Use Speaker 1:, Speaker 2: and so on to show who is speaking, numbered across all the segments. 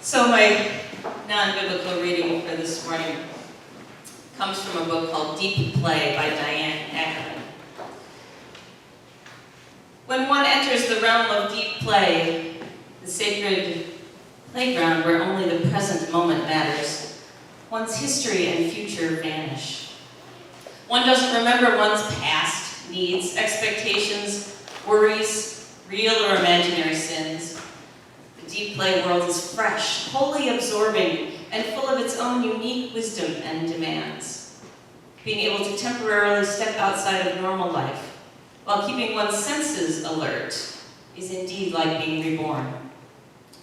Speaker 1: So my non-biblical reading for this morning comes from a book called Deep Play by Diane Ackerman. When one enters the realm of deep play, the sacred playground where only the present moment matters, one's history and future vanish. One doesn't remember one's past, needs, expectations, worries, real or imaginary sins. The deep play world is fresh, wholly absorbing, and full of its own unique wisdom and demands. Being able to temporarily step outside of normal life while keeping one's senses alert is indeed like being reborn.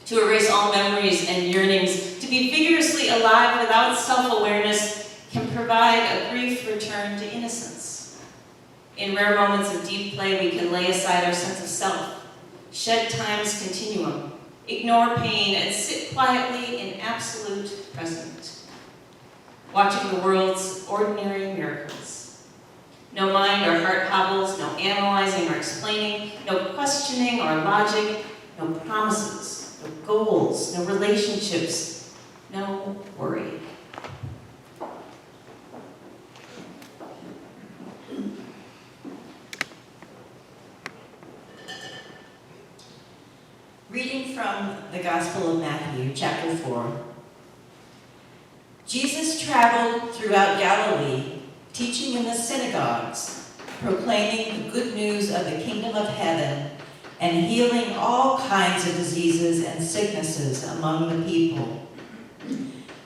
Speaker 1: To erase all memories and yearnings, to be vigorously alive without self-awareness can provide a brief return to innocence. In rare moments of deep play, we can lay aside our sense of self, shed time's continuum, ignore pain, and sit quietly in absolute present, watching the world's ordinary miracles. No mind or heart hobbles, no analyzing or explaining, no questioning or logic, no promises, no goals, no relationships, no worry. Reading from the Gospel of Matthew, chapter 4. Jesus traveled throughout Galilee, teaching in the synagogues, proclaiming the good news of the kingdom of heaven, and healing all kinds of diseases and sicknesses among the people.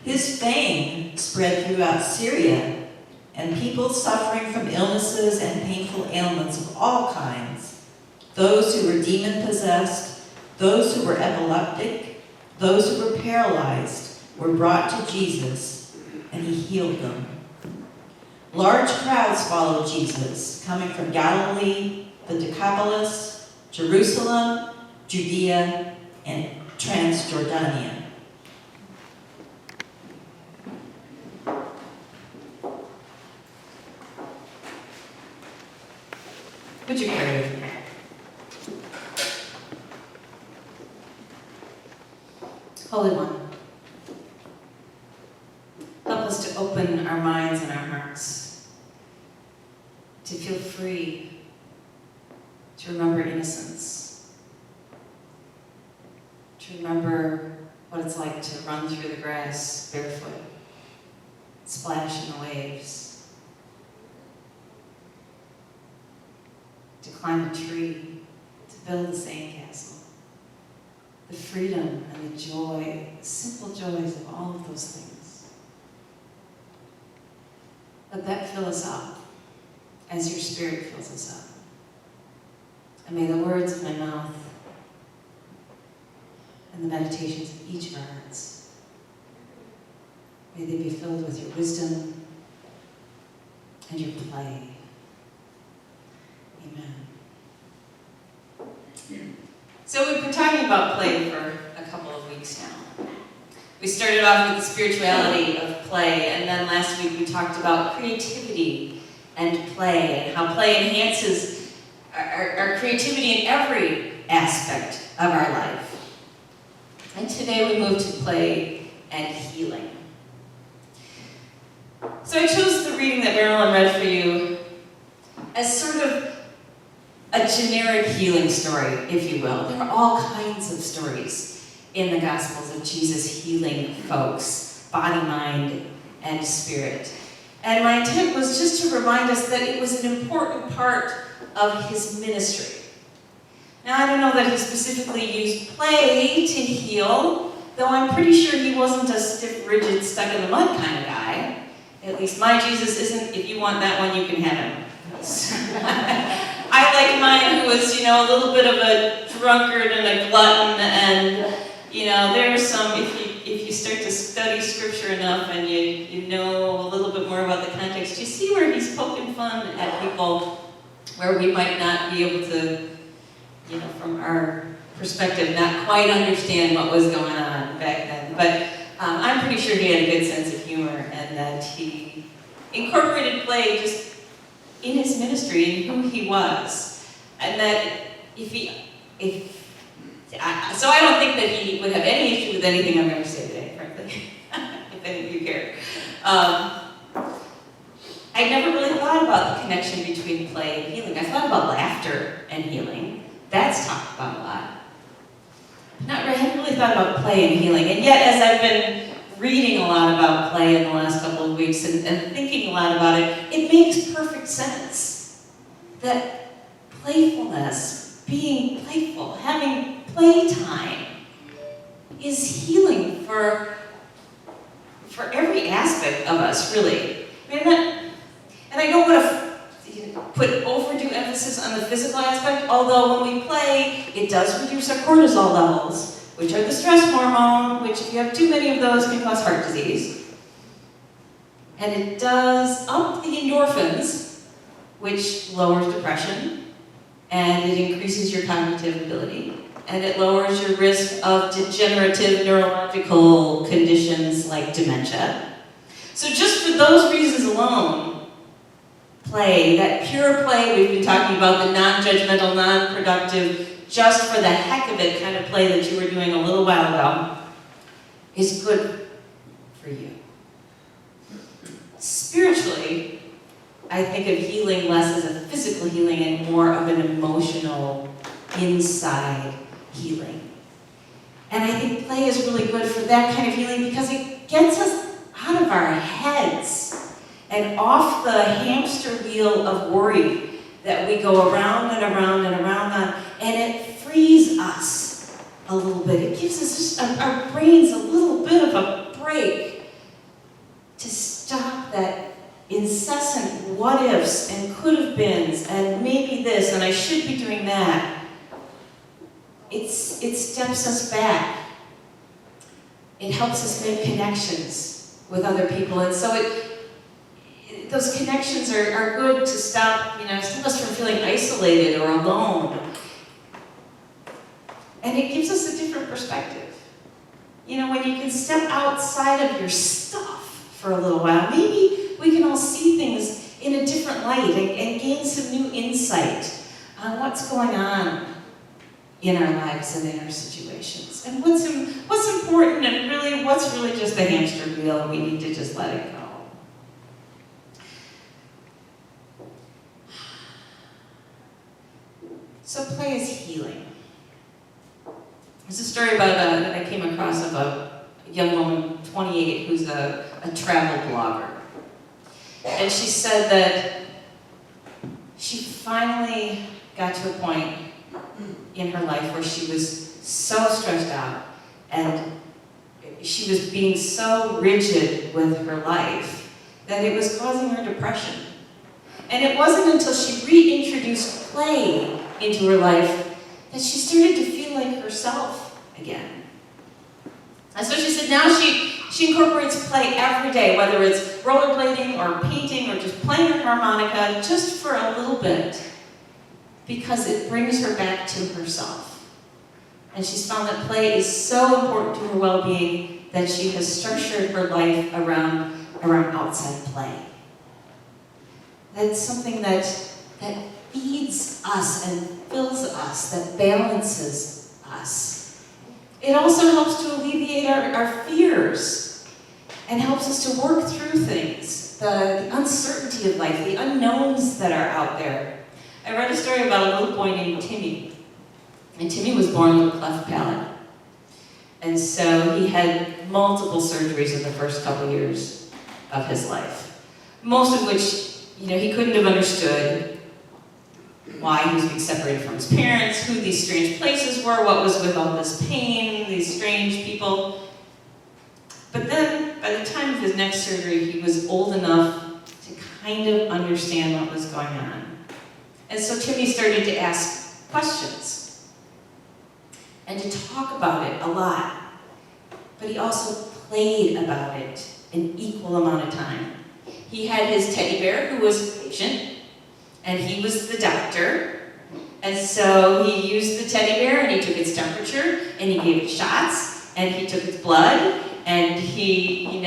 Speaker 1: His fame spread throughout Syria, and people suffering from illnesses and painful ailments of all kinds, those who were demon-possessed, those who were epileptic, those who were paralyzed, were brought to Jesus, and he healed them. Large crowds followed Jesus, coming from Galilee, the Decapolis, Jerusalem, Judea, and Transjordania. Would you pray with me? Holy One, help us to open our minds and our hearts, to feel free, to remember innocence, to remember what it's like to run through the grass barefoot, splash in the waves, to climb a tree, to build a sandcastle. The freedom and the joy, the simple joys of all of those things. Let that fill us up as your Spirit fills us up. And may the words of my mouth and the meditations of each of our hearts, may they be filled with your wisdom and your play. Amen. So we've been talking about play for a couple of weeks now. We started off with the spirituality of play, and then last week we talked about creativity and play, and how play enhances our creativity in every aspect of our life. And today we move to play and healing. So I chose the reading that Marilyn read for you as sort of a generic healing story, if you will. There are all kinds of stories in the Gospels of Jesus healing folks, body, mind, and spirit. And my intent was just to remind us that it was an important part of his ministry. Now, I don't know that he specifically used play to heal, though I'm pretty sure he wasn't a stiff, rigid, stuck-in-the-mud kind of guy. At least my Jesus isn't. If you want that one, you can have him. I like mine who was, a little bit of a drunkard and a glutton, and, there's some, if you start to study scripture enough and you know a little bit more about the context, you see where he's poking fun at people where we might not be able to, from our perspective, not quite understand what was going on back then. But I'm pretty sure he had a good sense of humor, and that he incorporated play just in his ministry. ministry and who he was. And that so I don't think that he would have any issue with anything I'm going to say today, frankly, if any of you care. I never really thought about the connection between play and healing. I thought about laughter and healing. That's talked about a lot. I hadn't really thought about play and healing. And yet, as I've been reading a lot about play in the last couple of weeks and thinking a lot about it, it makes perfect sense that playfulness, being playful, having playtime, is healing for every aspect of us, really. And I don't want to put overdue emphasis on the physical aspect, although when we play, it does reduce our cortisol levels, which are the stress hormone, which if you have too many of those can cause heart disease. And it does up the endorphins, which lowers depression, and it increases your cognitive ability, and it lowers your risk of degenerative neurological conditions like dementia. So just for those reasons alone, play, that pure play we've been talking about, the non-judgmental, non-productive, just for the heck of it kind of play that you were doing a little while ago, is good for you. Spiritually, I think of healing less as a physical healing and more of an emotional, inside healing. And I think play is really good for that kind of healing because it gets us out of our heads and off the hamster wheel of worry that we go around and around and around on, and it frees us a little bit. It gives us just our brains a little bit of a break to stop that incessant what ifs and could have beens and maybe this and I should be doing that. It steps us back. It helps us make connections with other people, and so those connections are good to stop us from feeling isolated or alone. And it gives us a different perspective. When you can step outside of your stuff for a little while, maybe we can all see things in a different light and gain some new insight on what's going on in our lives and in our situations. And what's important and really what's really just the hamster wheel and we need to just let it go. So play is healing. There's a story that I came across of a young woman, 28, who's a travel blogger. And she said that she finally got to a point in her life where she was so stressed out and she was being so rigid with her life that it was causing her depression. And it wasn't until she reintroduced play into her life that she started to feel like herself again. And so she said now she incorporates play every day, whether it's rollerblading or painting or just playing her harmonica, just for a little bit, because it brings her back to herself. And she's found that play is so important to her well-being that she has structured her life around outside play. That's something that feeds us and fills us, that balances us. It also helps to alleviate our fears and helps us to work through things, the uncertainty of life, the unknowns that are out there. I read a story about a little boy named Timmy. And Timmy was born with a cleft palate. And so he had multiple surgeries in the first couple years of his life. Most of which, he couldn't have understood why he was being separated from his parents, who these strange places were, what was with all this pain, these strange people. But then, by the time of his next surgery, he was old enough to kind of understand what was going on. And so Timmy started to ask questions and to talk about it a lot. But he also played about it an equal amount of time. He had his teddy bear who was a patient, and he was the doctor. And so he used the teddy bear and he took its temperature and he gave it shots and he took its blood and he,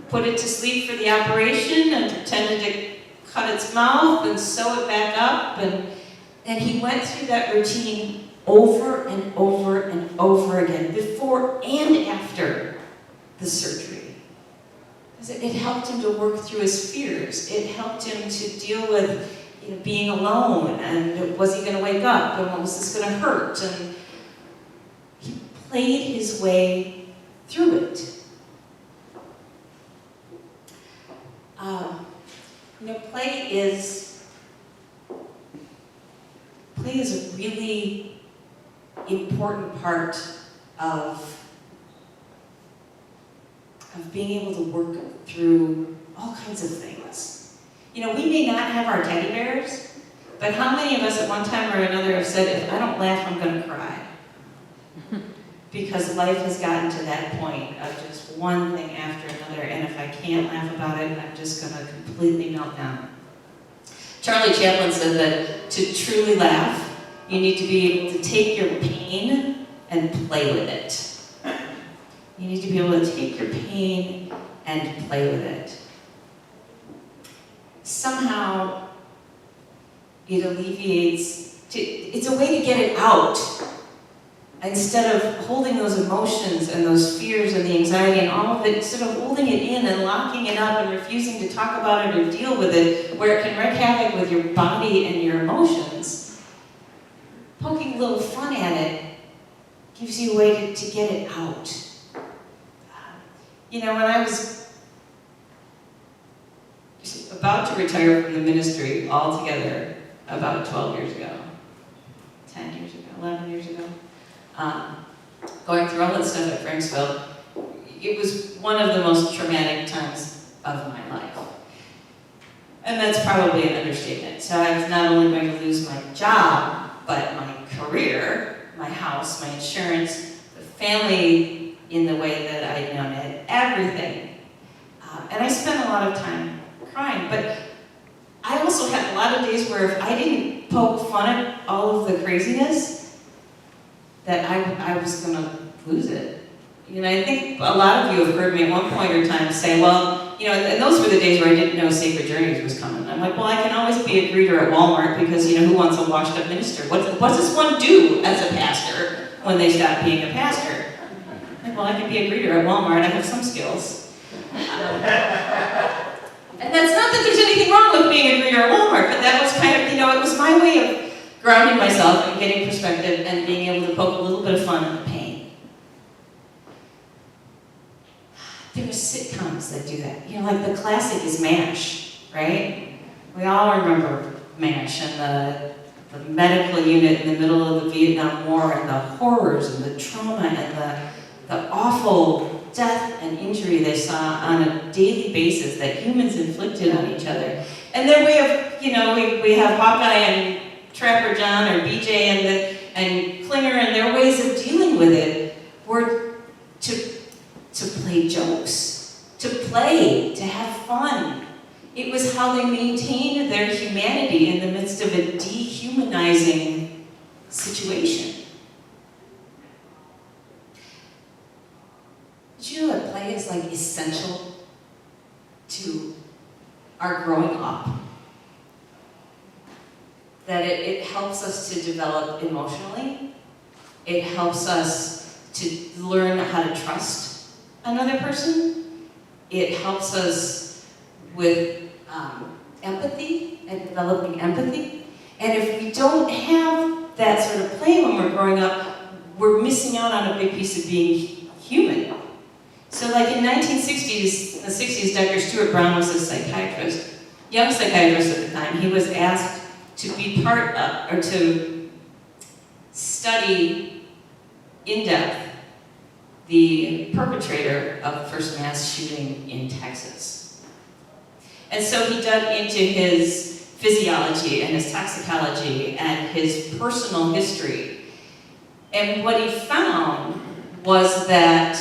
Speaker 1: put it to sleep for the operation and pretended to cut its mouth and sew it back up, and he went through that routine over and over and over again, before and after the surgery. Because it helped him to work through his fears. It helped him to deal with being alone, and was he going to wake up, and what was this going to hurt? And he played his way through it. Play is a really important part of being able to work through all kinds of things. We may not have our teddy bears, but how many of us at one time or another have said, if I don't laugh, I'm going to cry? Because life has gotten to that point of just one thing after another, and if I can't laugh about it, I'm just going to completely melt down. Charlie Chaplin said that to truly laugh, you need to be able to take your pain and play with it. You need to be able to take your pain and play with it. Somehow, it alleviates, it's a way to get it out. Instead of holding those emotions and those fears and the anxiety and all of it, instead of holding it in and locking it up and refusing to talk about it or deal with it, where it can wreak havoc with your body and your emotions, poking a little fun at it gives you a way to get it out. When I was about to retire from the ministry altogether, about 12 years ago, 10 years ago, 11 years ago, going through all that stuff at Franksville, it was one of the most traumatic times of my life. And that's probably an understatement. So I was not only going to lose my job, but my career, my house, my insurance, the family in the way that I had known it, everything. And I spent a lot of time crying. But I also had a lot of days where if I didn't poke fun at all of the craziness, that I was going to lose it. I think a lot of you have heard me at one point or time say, well, and those were the days where I didn't know Sacred Journeys was coming. I'm like, well, I can always be a greeter at Walmart because, who wants a washed up minister? What does this one do as a pastor when they stop being a pastor? I'm like, well, I can be a greeter at Walmart. I have some skills. And that's not that there's anything wrong with being a greeter at Walmart, but that was kind of, it was my way of grounding myself and getting perspective and being able to poke a little bit of fun at the pain. There were sitcoms that do that. Like the classic is MASH, right? We all remember MASH and the medical unit in the middle of the Vietnam War and the horrors and the trauma and the awful death and injury they saw on a daily basis that humans inflicted on each other. And their way of, we have Hawkeye and Trapper John or BJ and Klinger, and their ways of dealing with it were to play jokes, to have fun. It was how they maintained their humanity in the midst of a dehumanizing situation. Did you know that play is essential to our growing up? That it helps us to develop emotionally. It helps us to learn how to trust another person. It helps us with empathy and developing empathy. And if we don't have that sort of play when we're growing up, we're missing out on a big piece of being human. So in 1960s, the 60s, Dr. Stuart Brown was a psychiatrist, young psychiatrist at the time. He was asked to be part of, or to study in depth the perpetrator of the first mass shooting in Texas. And so he dug into his physiology and his toxicology and his personal history. And what he found was that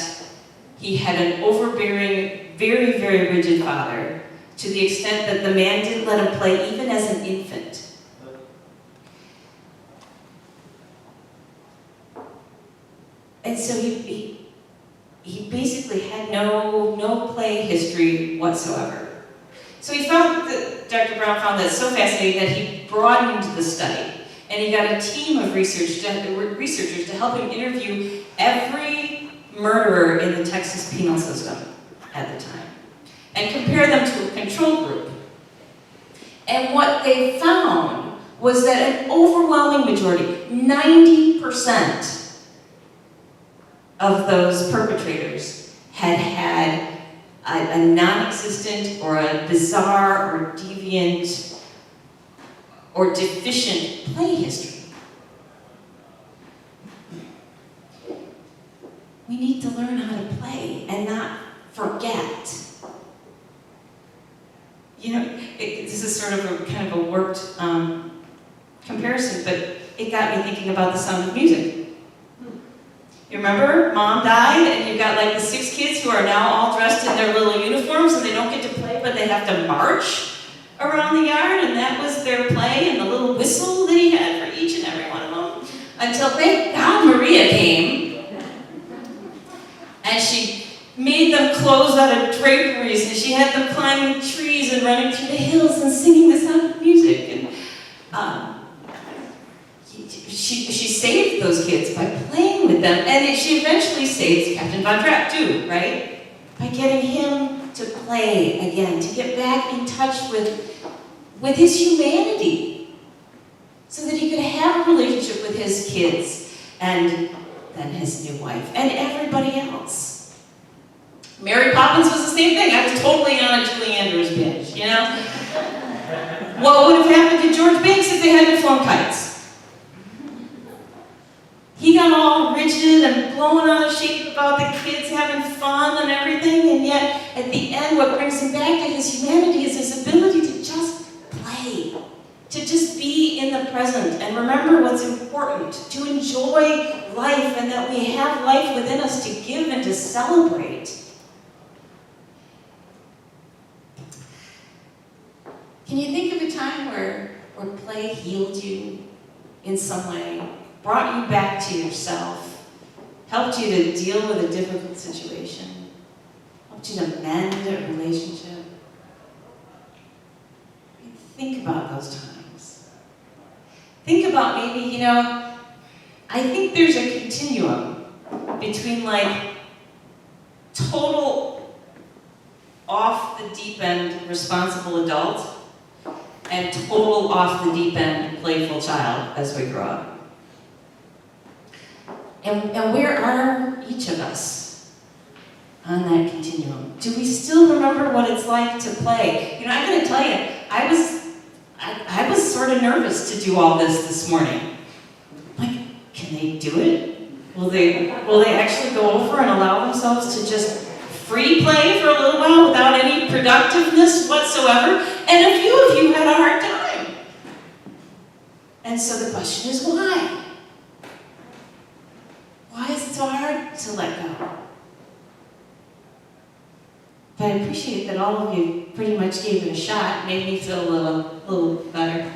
Speaker 1: he had an overbearing, very, very rigid father, to the extent that the man didn't let him play even as an infant. And so he basically had no play history whatsoever. So he found that Dr. Brown found that so fascinating that he broadened the study. And he got a team of researchers to help him interview every murderer in the Texas penal system at the time and compare them to a control group. And what they found was that an overwhelming majority, 90% of those perpetrators had had a non-existent or a bizarre or deviant or deficient play history. We need to learn how to play and not forget. You know, this is sort of a kind of a warped comparison, but it got me thinking about The Sound of Music. You remember, Mom died, and you've got like the 6 kids who are now all dressed in their little uniforms, and they don't get to play, but they have to march around the yard, and that was their play, and the little whistle that he had for each and every one of them. Until, thank God, Maria came, and she made them clothes out of draperies, and she had them climbing trees and running through the hills and singing The Sound of Music. And she saved those kids by playing with them, and she eventually saves Captain Von Trapp too, right? By getting him to play again, to get back in touch with his humanity, so that he could have a relationship with his kids and then his new wife and everybody else. Mary Poppins was the same thing. I was totally on a Julie Andrews binge, you know? What would have happened to George Banks if they hadn't flown kites? He got all rigid and blown out of shape about the kids having fun and everything, and yet at the end what brings him back to his humanity is his ability to just play, to just be in the present and remember what's important, to enjoy life, and that we have life within us to give and to celebrate. Can you think of a time where play healed you in some way? Brought you back to yourself, helped you to deal with a difficult situation, helped you to mend a relationship? Think about those times. Think about maybe, I think there's a continuum between like total off the deep end responsible adult and total off the deep end playful child as we grow up. And where are each of us on that continuum? Do we still remember what it's like to play? I gotta tell you, I was sort of nervous to do all this morning. Like, can they do it? Will they actually go over and allow themselves to just free play for a little while without any productiveness whatsoever? And a few of you had a hard time. And so the question is, why? Why is it so hard to let go? But I appreciate that all of you pretty much gave it a shot, made me feel a little better.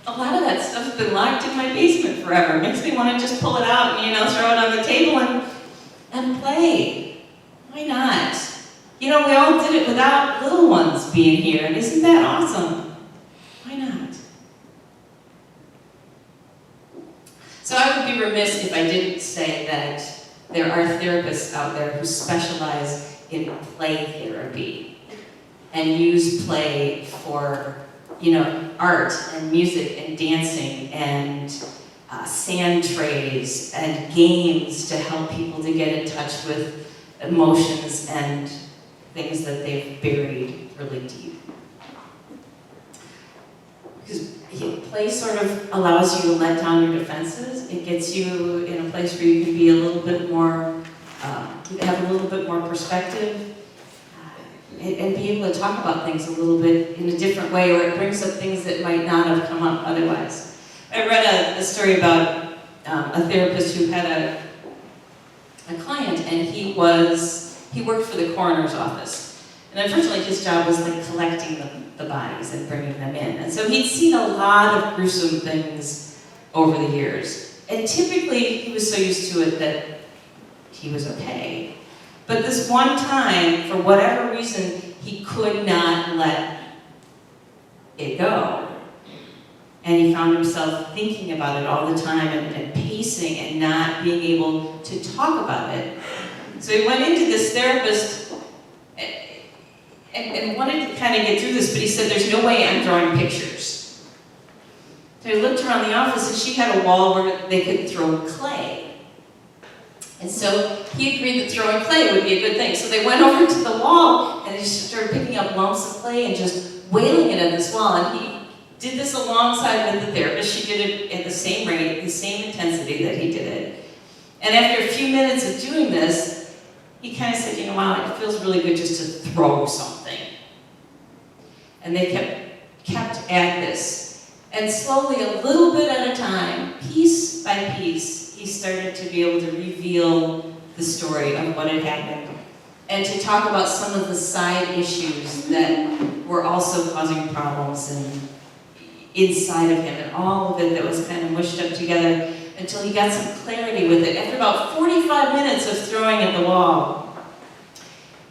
Speaker 1: A lot of that stuff's been locked in my basement forever. It makes me want to just pull it out and, throw it on the table and play. Why not? We all did it without little ones being here, and isn't that awesome? Why not? So I would be remiss if I didn't say that there are therapists out there who specialize in play therapy and use play for, art and music and dancing and sand trays and games to help people to get in touch with emotions and things that they've buried really deep. Because play sort of allows you to let down your defenses. It gets you in a place where you can be a little bit more, have a little bit more perspective, and be able to talk about things a little bit in a different way, or it brings up things that might not have come up otherwise. I read a story about a therapist who had a client, and he worked for the coroner's office. And unfortunately, his job was like collecting the bodies and bringing them in. And so he'd seen a lot of gruesome things over the years. And typically, he was so used to it that he was okay. But this one time, for whatever reason, he could not let it go. And he found himself thinking about it all the time and pacing and not being able to talk about it. So he went into this therapist and wanted to kind of get through this, but he said, there's no way I'm drawing pictures. So he looked around the office and she had a wall where they could throw clay. And so he agreed that throwing clay would be a good thing. So they went over to the wall and they just started picking up lumps of clay and just wailing it at this wall. And he did this alongside with the therapist. She did it at the same rate, the same intensity that he did it. And after a few minutes of doing this, he kind of said, you know, wow, it feels really good just to throw something. And they kept at this. And slowly, a little bit at a time, piece by piece, he started to be able to reveal the story of what had happened and to talk about some of the side issues that were also causing problems inside of him, and all of it that was kind of mushed up together until he got some clarity with it. After about 45 minutes of throwing at the wall,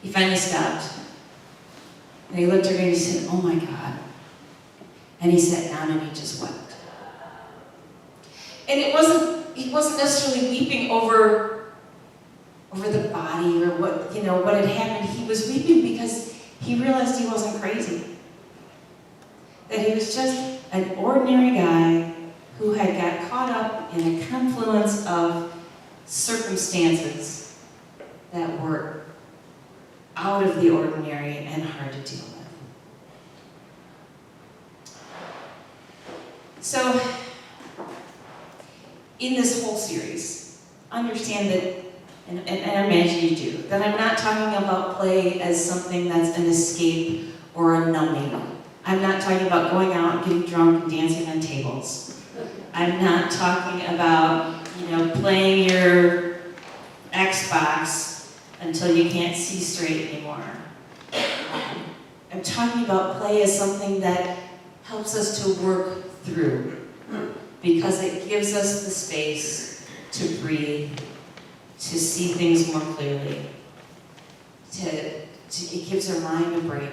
Speaker 1: he finally stopped. And he looked at her and he said, oh my God. And he sat down and he just wept. And he wasn't necessarily weeping over the body or what had happened. He was weeping because he realized he wasn't crazy. That he was just an ordinary guy who had got caught up in a confluence of circumstances that were out of the ordinary and hard to deal with. So, in this whole series, understand that, and I imagine you do, that I'm not talking about play as something that's an escape or a numbing. I'm not talking about going out and getting drunk and dancing on tables. I'm not talking about, playing your Xbox until you can't see straight anymore. I'm talking about play as something that helps us to work through, because it gives us the space to breathe, to see things more clearly, it gives our mind a break.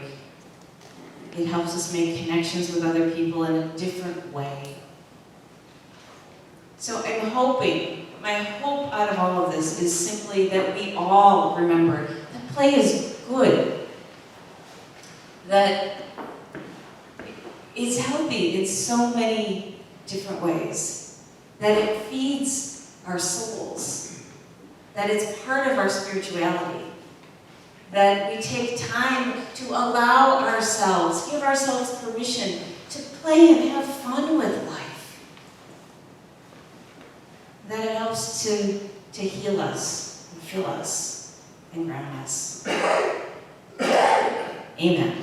Speaker 1: It helps us make connections with other people in a different way. So I'm hoping, my hope out of all of this is simply that we all remember that play is good, that it's healthy in so many different ways, that it feeds our souls, that it's part of our spirituality, that we take time to allow ourselves, give ourselves permission to play and have fun with life, that it helps to heal us and fill us and ground us. Amen.